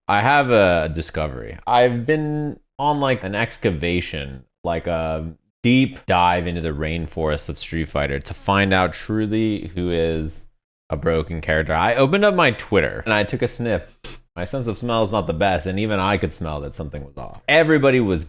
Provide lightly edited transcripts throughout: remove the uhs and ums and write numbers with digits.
I have a discovery. I've been on like an excavation, like a deep dive into the rainforest of Street Fighter to find out truly who is a broken character. I opened up my Twitter and I took a sniff. My sense of smell is not the best, and even I could smell that something was off. Everybody was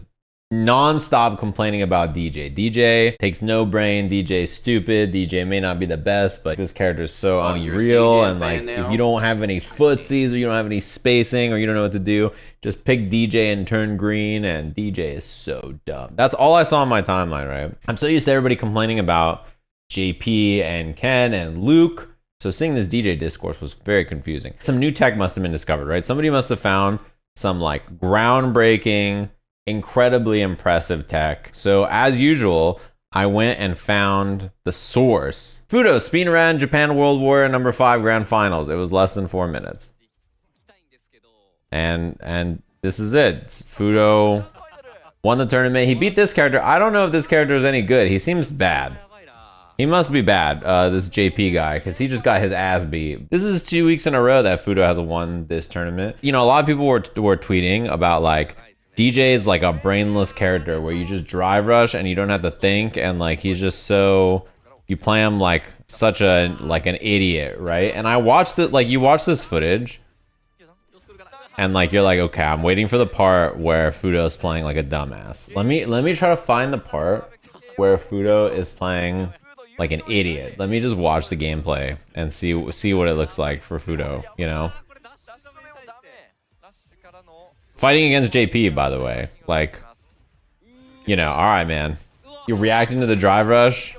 non-stop complaining about DJ. DJ takes no brain, DJ stupid, DJ may not be the best, but this character is so unreal, and like if you don't have any footsies or you don't have any spacing or you don't know what to do, just pick DJ and turn green, and DJ is so dumb. That's all I saw on my timeline, right? I'm so used to everybody complaining about JP and Ken and Luke, so seeing this DJ Discourse was very confusing. Some new tech must have been discovered, right? Somebody must have found some like groundbreaking, incredibly impressive tech. So as usual, I went and found the source. Fudo, speedrun Japan World War number 5 Grand Finals. It was less than 4 minutes. And this is it. Fudo won the tournament. He beat this character. I don't know if this character is any good. He seems bad. He must be bad, this JP guy, because he just got his ass beat. This is 2 weeks in a row that Fudo has won this tournament. You know, a lot of people were tweeting about like, DJ is like a brainless character where you just drive rush and you don't have to think, and like he's just so, you play him like such a like an idiot, right? And I watched it, like you watch this footage and like you're like, okay, I'm waiting for the part where Fudo is playing like a dumbass. Let me try to find the part where Fudo is playing like an idiot. Let me just watch the gameplay and see what it looks like for Fudo, you know? Fighting against JP, by the way, like, you know, all right, man. You're reacting to the drive rush.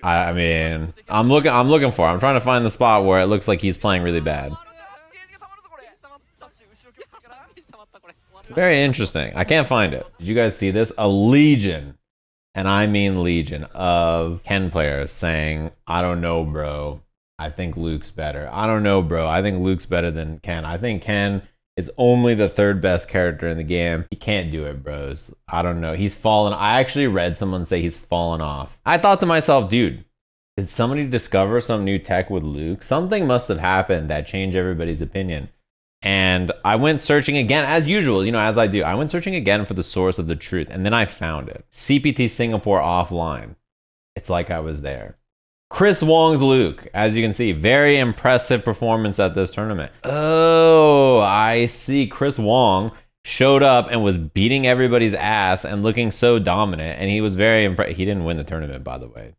I mean, I'm looking for it. I'm trying to find the spot where it looks like he's playing really bad. Very interesting. I can't find it. Did you guys see this? A legion, and I mean legion, of Ken players saying, I don't know, bro. I think Luke's better. I don't know, bro. I think Luke's better than Ken. I think Ken is only the 3rd best character in the game. He can't do it, bros. I don't know. He's fallen. I actually read someone say he's fallen off. I thought to myself, dude, did somebody discover some new tech with Luke? Something must have happened that changed everybody's opinion. And I went searching again, as usual, you know, as I do. I went searching again for the source of the truth, and then I found it. CPT Singapore offline. It's like I was there. Chris Wong's Luke, as you can see, very impressive performance at this tournament. Oh, I see. Chris Wong showed up and was beating everybody's ass and looking so dominant, and he was very impressed. He didn't win the tournament, by the way.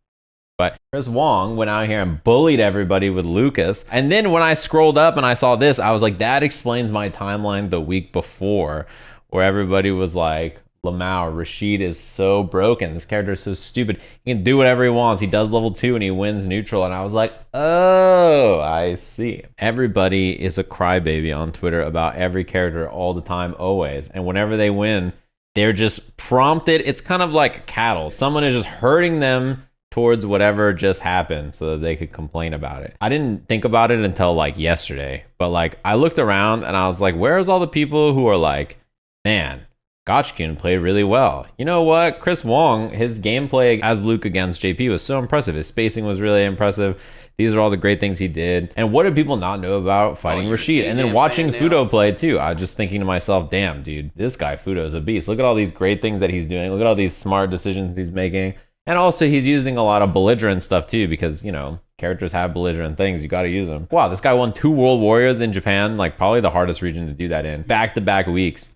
But Chris Wong went out here and bullied everybody with Lucas. And then when I scrolled up and I saw this, I was like, that explains my timeline the week before, where everybody was like, Lamau, Rashid is so broken. This character is so stupid. He can do whatever he wants. He does level 2 and he wins neutral. And I was like, oh, I see. Everybody is a crybaby on Twitter about every character all the time, always. And whenever they win, they're just prompted. It's kind of like cattle. Someone is just herding them towards whatever just happened so that they could complain about it. I didn't think about it until like yesterday. But like I looked around and I was like, where's all the people who are like, man, Gotchkin played really well. You know what? Chris Wong, his gameplay as Luke against JP was so impressive. His spacing was really impressive. These are all the great things he did. And what did people not know about fighting Rashid? And then watching Fudo play too. I was just thinking to myself, damn, dude, this guy Fudo is a beast. Look at all these great things that he's doing. Look at all these smart decisions he's making. And also he's using a lot of belligerent stuff too, because, you know, characters have belligerent things. You got to use them. Wow, this guy won 2 World Warriors in Japan, like probably the hardest region to do that in. Back-to-back weeks.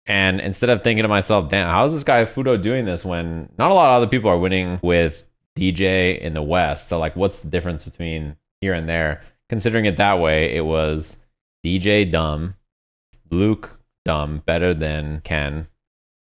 And instead of thinking to myself, damn, how is this guy Fudo doing this when not a lot of other people are winning with DJ in the West? So like, what's the difference between here and there? Considering it that way, it was DJ dumb, Luke dumb, better than Ken,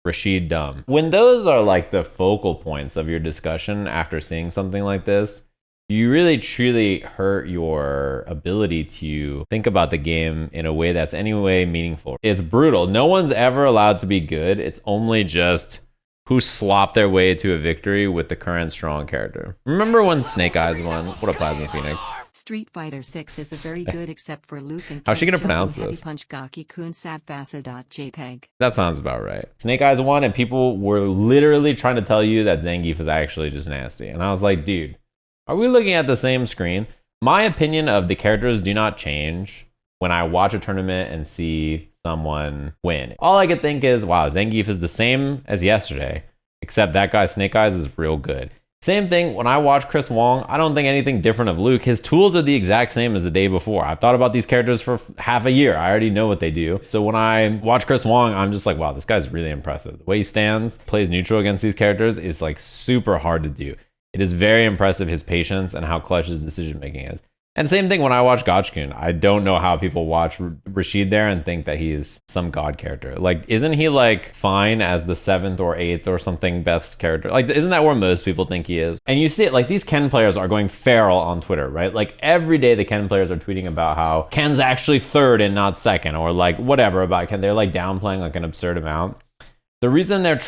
Rashid dumb. When those are like the focal points of your discussion after seeing something like this, you really truly hurt your ability to think about the game in a way that's anyway meaningful. It's brutal. No one's ever allowed to be good. It's only just who slopped their way to a victory with the current strong character. Remember when Snake Eyes won? What a Plasma Phoenix. Street Fighter 6 is a very good except for Luke and how's she gonna Ken's pronounce jumping this? Heavy punch Gaki kun satfasa.jpg. That sounds about right. Snake Eyes won and people were literally trying to tell you that Zangief is actually just nasty. And I was like, dude, are we looking at the same screen? My opinion of the characters do not change when I watch a tournament and see someone win. All I could think is, wow, Zangief is the same as yesterday, except that guy Snake Eyes is real good. Same thing when I watch Chris Wong, I don't think anything different of Luke. His tools are the exact same as the day before. I've thought about these characters for half a year. I already know what they do. So when I watch Chris Wong, I'm just like, wow, this guy's really impressive. The way he stands, plays neutral against these characters is like super hard to do. It is very impressive, his patience and how clutch his decision making is. And same thing when I watch Gotchkun. I don't know how people watch Rashid there and think that he's some god character. Like, isn't he like fine as the 7th or 8th or something best character? Like, isn't that where most people think he is? And you see it, like these Ken players are going feral on Twitter, right? Like every day the Ken players are tweeting about how Ken's actually 3rd and not 2nd, or like whatever about Ken. They're like downplaying like an absurd amount. The reason they're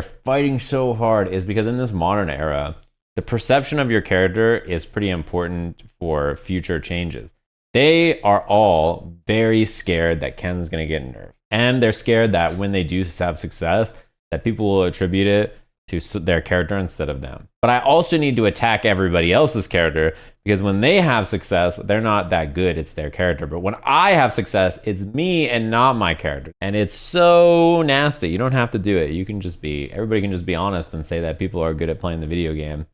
fighting so hard is because in this modern era, the perception of your character is pretty important for future changes. They are all very scared that Ken's going to get nerfed. And they're scared that when they do have success, that people will attribute it to their character instead of them. But I also need to attack everybody else's character, because when they have success, they're not that good. It's their character. But when I have success, it's me and not my character. And it's so nasty. You don't have to do it. Everybody can just be honest and say that people are good at playing the video game.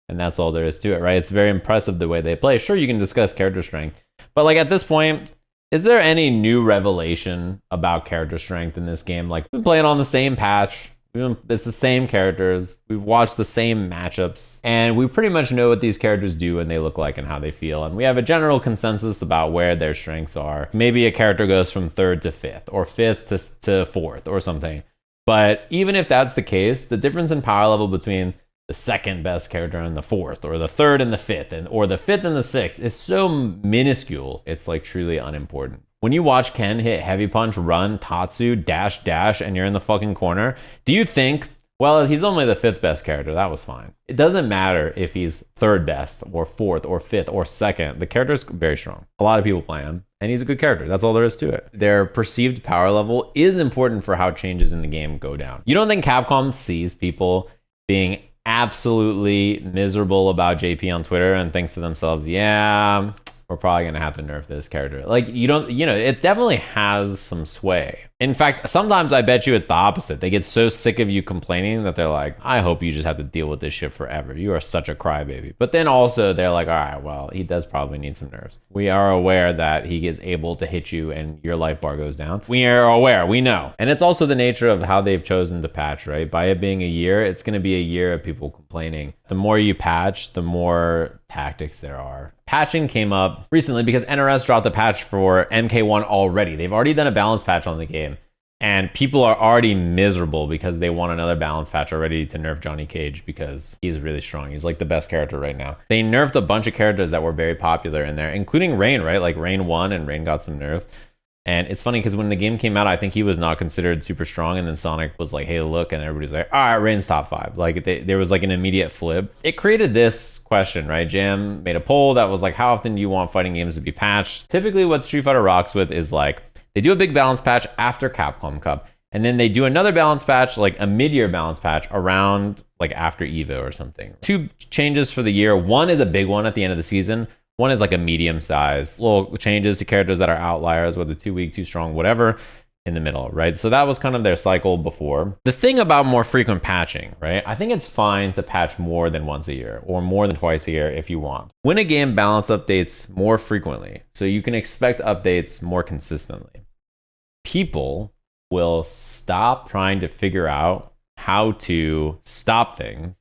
And that's all there is to it, right? It's very impressive the way they play. Sure, you can discuss character strength. But like at this point, is there any new revelation about character strength in this game? Like, we've been playing on the same patch. It's the same characters. We've watched the same matchups. And we pretty much know what these characters do and they look like and how they feel. And we have a general consensus about where their strengths are. Maybe a character goes from 3rd to 5th, or 5th to 4th or something. But even if that's the case, the difference in power level between the 2nd best character and the 4th, or the 3rd and the 5th, or the 5th and the 6th is so minuscule, it's like truly unimportant. When you watch Ken hit heavy punch, run, Tatsu, dash, and you're in the fucking corner, do you think, well, he's only the 5th best character, that was fine? It doesn't matter if he's 3rd best, or 4th, or 5th, or 2nd. The character's very strong. A lot of people play him, and he's a good character. That's all there is to it. Their perceived power level is important for how changes in the game go down. You don't think Capcom sees people being absolutely miserable about JP on Twitter and thinks to themselves, yeah, we're probably going to have to nerf this character? Like, it definitely has some sway. In fact, sometimes I bet you it's the opposite. They get so sick of you complaining that they're like, I hope you just have to deal with this shit forever. You are such a crybaby. But then also they're like, all right, well, he does probably need some nerfs. We are aware that he is able to hit you and your life bar goes down. We are aware, we know. And it's also the nature of how they've chosen to patch, right? By it being a year, it's going to be a year of people complaining. The more you patch, the more tactics there are. Patching came up recently because NRS dropped a patch for MK1 already. They've already done a balance patch on the game. And people are already miserable because they want another balance patch already to nerf Johnny Cage because he's really strong. He's like the best character right now. They nerfed a bunch of characters that were very popular in there, including Rain, right? Like Rain won and Rain got some nerfs. And it's funny because when the game came out, I think he was not considered super strong. And then Sonic was like, hey, look. And everybody's like, all right, Rain's top 5. Like there was like an immediate flip. It created this question, right? Jam made a poll that was like, how often do you want fighting games to be patched? Typically what Street Fighter rocks with is like, they do a big balance patch after Capcom Cup. And then they do another balance patch, like a mid-year balance patch around like after EVO or something. 2 changes for the year. One is a big one at the end of the season. One is like a medium size, little changes to characters that are outliers, whether too weak, too strong, whatever, in the middle, right? So that was kind of their cycle before. The thing about more frequent patching, right? I think it's fine to patch more than once a year or more than twice a year if you want. When a game balance updates more frequently, so you can expect updates more consistently, people will stop trying to figure out how to stop things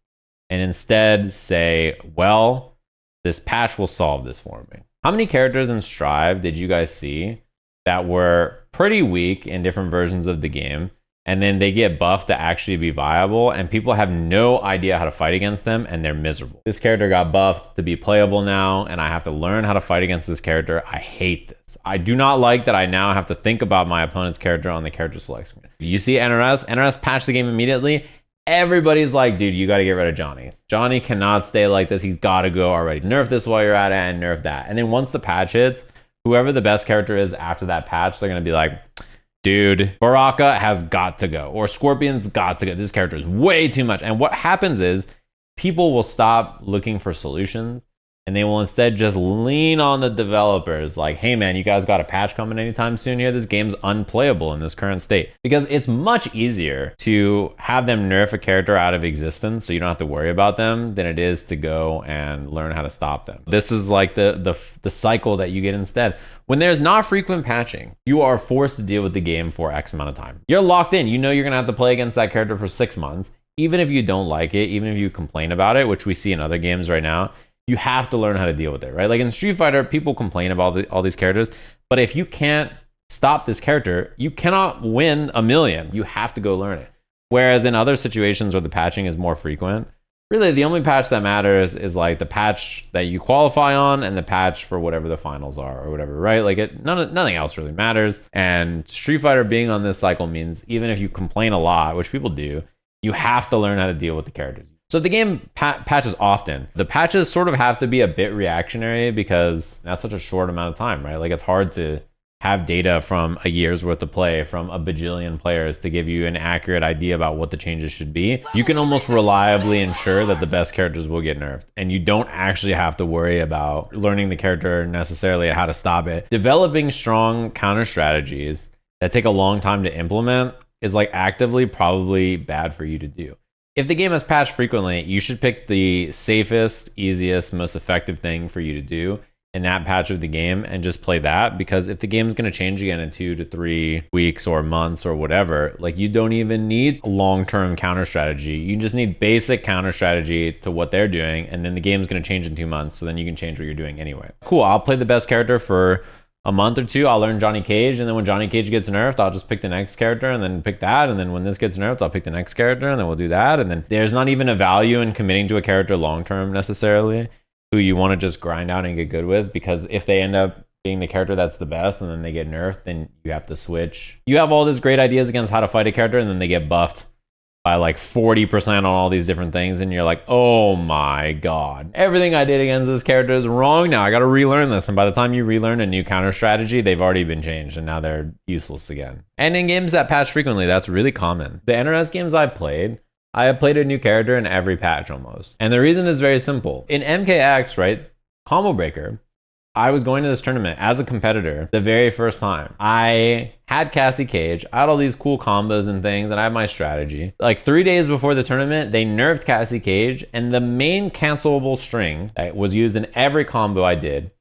and instead say, well, this patch will solve this for me. How many characters in Strive did you guys see that were pretty weak in different versions of the game, and then they get buffed to actually be viable, and people have no idea how to fight against them, and they're miserable? This character got buffed to be playable now, and I have to learn how to fight against this character. I hate this. I do not like that I now have to think about my opponent's character on the character select screen. You see NRS patched the game immediately. Everybody's like, dude, you got to get rid of Johnny. Johnny cannot stay like this. He's got to go already. Nerf this while you're at it and nerf that. And then once the patch hits, whoever the best character is after that patch, they're going to be like, dude, Baraka has got to go, or Scorpion's got to go. This character is way too much. And what happens is people will stop looking for solutions And they will instead just lean on the developers like, hey man, you guys got a patch coming anytime soon here? This game's unplayable in this current state. Because it's much easier to have them nerf a character out of existence so you don't have to worry about them than it is to go and learn how to stop them. This is like the cycle that you get instead. When there's not frequent patching, you are forced to deal with the game for X amount of time. You're locked in. You know you're gonna have to play against that character for 6 months. Even if you don't like it, even if you complain about it, which we see in other games right now, you have to learn how to deal with it, right? Like in Street Fighter, people complain about all these characters, but if you can't stop this character, you cannot win a million. You have to go learn it. Whereas in other situations where the patching is more frequent, really the only patch that matters is like the patch that you qualify on and the patch for whatever the finals are or whatever, right? Like nothing else really matters. And Street Fighter being on this cycle means even if you complain a lot, which people do, you have to learn how to deal with the characters. So if the game patches often, the patches sort of have to be a bit reactionary because that's such a short amount of time, right? Like it's hard to have data from a year's worth of play from a bajillion players to give you an accurate idea about what the changes should be. You can almost reliably ensure that the best characters will get nerfed, and you don't actually have to worry about learning the character necessarily and how to stop it. Developing strong counter strategies that take a long time to implement is like actively probably bad for you to do. If the game has patched frequently, you should pick the safest, easiest, most effective thing for you to do in that patch of the game and just play that, because if the game is going to change again in 2 to 3 weeks or months or whatever, like you don't even need long-term counter strategy. You just need basic counter strategy to what they're doing, and then the game is going to change in 2 months, so then you can change what you're doing anyway. Cool, I'll play the best character for a month or two. I'll learn Johnny Cage, and then when Johnny Cage gets nerfed, I'll just pick the next character and then pick that, and then when this gets nerfed, I'll pick the next character and then we'll do that. And then there's not even a value in committing to a character long-term necessarily who you want to just grind out and get good with, because if they end up being the character that's the best and then they get nerfed, then you have to switch. You have all these great ideas against how to fight a character and then they get buffed by like 40% on all these different things, and you're like, oh my god, everything I did against this character is wrong now. I gotta relearn this. And by the time you relearn a new counter strategy, they've already been changed and now they're useless again. And in games that patch frequently, that's really common. The NRS games I have played a new character in every patch almost. And the reason is very simple. In MKX, right, Combo Breaker, I was going to this tournament as a competitor the very first time. I had Cassie Cage, I had all these cool combos and things, and I had my strategy. Like 3 days before the tournament, they nerfed Cassie Cage, and the main cancelable string that was used in every combo I did,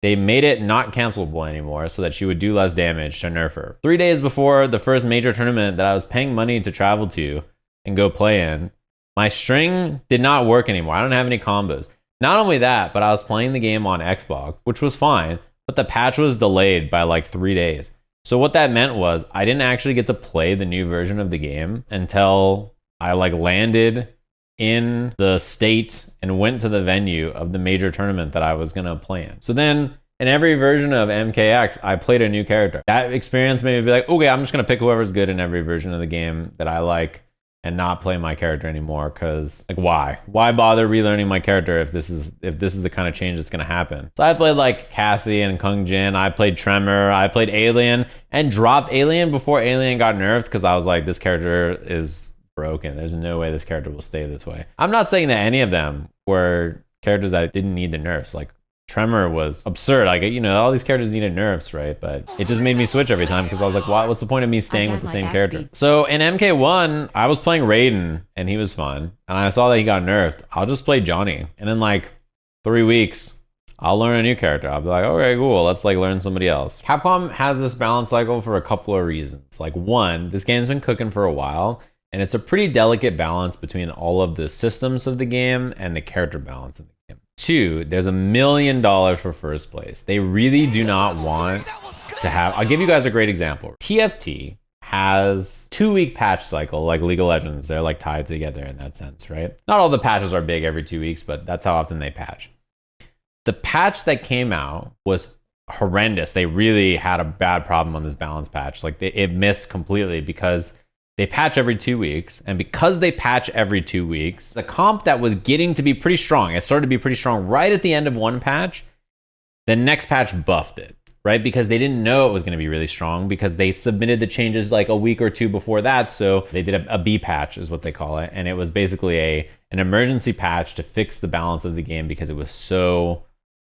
they made it not cancelable anymore so that she would do less damage to nerf her. 3 days before the first major tournament that I was paying money to travel to and go play in, my string did not work anymore. I don't have any combos. Not only that, but I was playing the game on Xbox, which was fine, but the patch was delayed by like 3 days. So what that meant was I didn't actually get to play the new version of the game until I like landed in the state and went to the venue of the major tournament that I was gonna play in. So then in every version of MKX, I played a new character. That experience made me be like, okay, I'm just gonna pick whoever's good in every version of the game that I like and not play my character anymore, because like why bother relearning my character if this is the kind of change that's gonna happen. So I played like Cassie and Kung Jin, I played Tremor, I played Alien, and dropped Alien before Alien got nerfed because I was like, this character is broken. There's no way this character will stay this way. I'm not saying that any of them were characters that didn't need the nerfs. Like Tremor was absurd. Like, you know, all these characters needed nerfs, right? But it just made me switch every time because I was like, what's the point of me staying with the same character? So in MK1, I was playing Raiden and he was fun. And I saw that he got nerfed. I'll just play Johnny. And in like 3 weeks, I'll learn a new character. I'll be like, okay, cool. Let's like learn somebody else. Capcom has this balance cycle for a couple of reasons. Like one, this game's been cooking for a while, and it's a pretty delicate balance between all of the systems of the game and the character balance of the game. 2, there's $1 million for first place. They really do not want to have, I'll give you guys a great example. TFT has 2-week patch cycle like League of Legends. They're like tied together in that sense, right? Not all the patches are big every 2 weeks, but that's how often they patch. The patch that came out was horrendous. They really had a bad problem on this balance patch. Like it missed completely because they patch every 2 weeks, and because they patch every 2 weeks, the comp that was getting to be pretty strong, it started to be pretty strong right at the end of one patch, the next patch buffed it, right? Because they didn't know it was going to be really strong because they submitted the changes like a week or two before that. So they did a B patch is what they call it. And it was basically an emergency patch to fix the balance of the game because it was so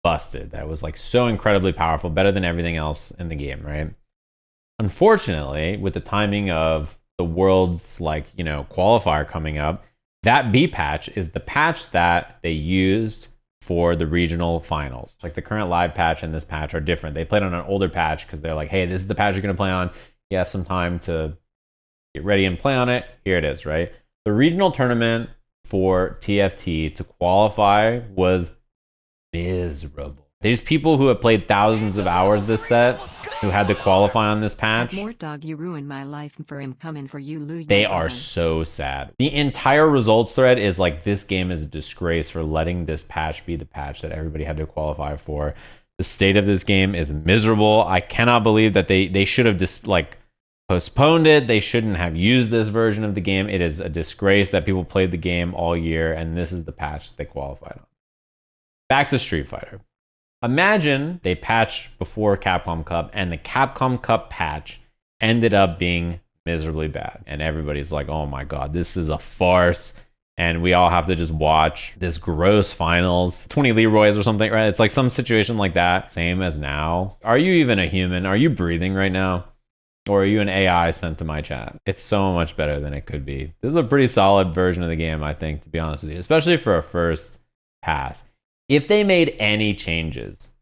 busted, that was like so incredibly powerful, better than everything else in the game, right? Unfortunately, with the timing of the world's like, you know, qualifier coming up, that B patch is the patch that they used for the regional finals. Like the current live patch and this patch are different. They played on an older patch because they're like, hey, this is the patch you're going to play on. You have some time to get ready and play on it. Here it is, right? The regional tournament for TFT to qualify was miserable. There's people who have played thousands of hours this set who had to qualify on this patch. More dog, you ruined my life for him coming for you, Lou. They are so sad. The entire results thread is like, this game is a disgrace for letting this patch be the patch that everybody had to qualify for. The state of this game is miserable. I cannot believe that they should have just like postponed it. They shouldn't have used this version of the game. It is a disgrace that people played the game all year, and this is the patch that they qualified on. Back to Street Fighter. Imagine they patched before Capcom Cup, and the Capcom Cup patch ended up being miserably bad. And everybody's like, oh my God, this is a farce. And we all have to just watch this gross finals, 20 Leroy's or something, right? It's like some situation like that. Same as now. Are you even a human? Are you breathing right now? Or are you an AI sent to my chat? It's so much better than it could be. This is a pretty solid version of the game, I think, to be honest with you, especially for a first pass. If they made any changes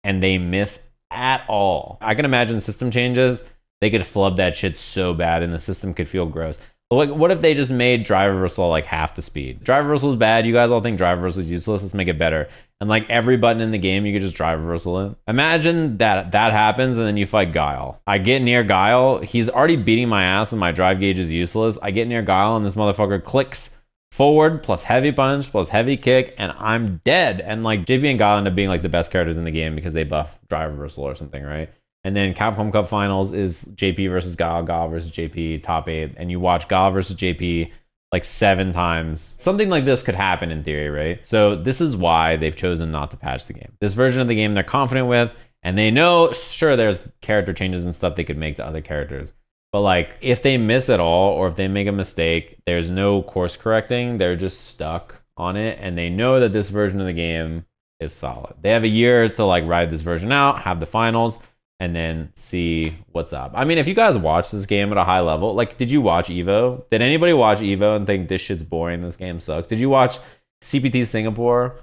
and they miss at all, I can imagine system changes, they could flub that shit so bad and the system could feel gross. But like, what if they just made drive reversal like half the speed? Drive reversal is bad. You guys all think drive reversal is useless. Let's make it better. And like every button in the game, you could just drive reversal it. Imagine that happens and then you fight Guile. I get near Guile. He's already beating my ass and my drive gauge is useless. I get near Guile and this motherfucker clicks forward plus heavy punch plus heavy kick and I'm dead. And like JP and Guile end up being like the best characters in the game because they buff drive reversal or something, right? And then Capcom Cup Finals is JP versus Guile, Guile versus JP, top 8. And you watch Guile versus JP like 7 times. Something like this could happen in theory, right? So this is why they've chosen not to patch the game. This version of the game they're confident with, and they know, sure, there's character changes and stuff they could make to other characters. But like, if they miss at all, or if they make a mistake, there's no course correcting. They're just stuck on it. And they know that this version of the game is solid. They have a year to like ride this version out, have the finals, and then see what's up. I mean, if you guys watch this game at a high level, like, did you watch Evo? Did anybody watch Evo and think this shit's boring, this game sucks? Did you watch CPT Singapore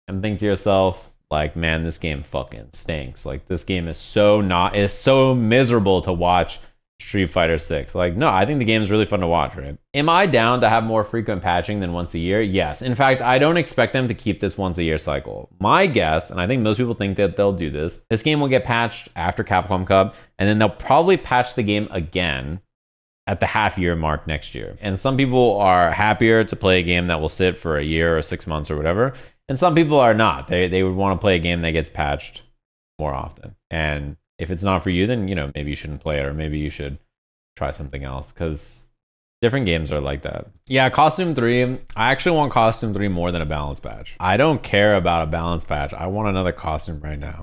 and think to yourself, like, man, this game fucking stinks. Like, this game is so miserable to watch Street Fighter 6. Like, no, I think the game is really fun to watch, right? Am I down to have more frequent patching than once a year? Yes. In fact, I don't expect them to keep this once a year cycle. My guess, and I think most people think that they'll do this game will get patched after Capcom Cup, and then they'll probably patch the game again at the half-year mark next year. And some people are happier to play a game that will sit for a year or 6 months or whatever, and some people are not. They would want to play a game that gets patched more often. And if it's not for you, then, you know, maybe you shouldn't play it, or maybe you should try something else, because different games are like that. Yeah, Costume 3, I actually want Costume 3 more than a balance patch. I don't care about a balance patch. I want another costume right now.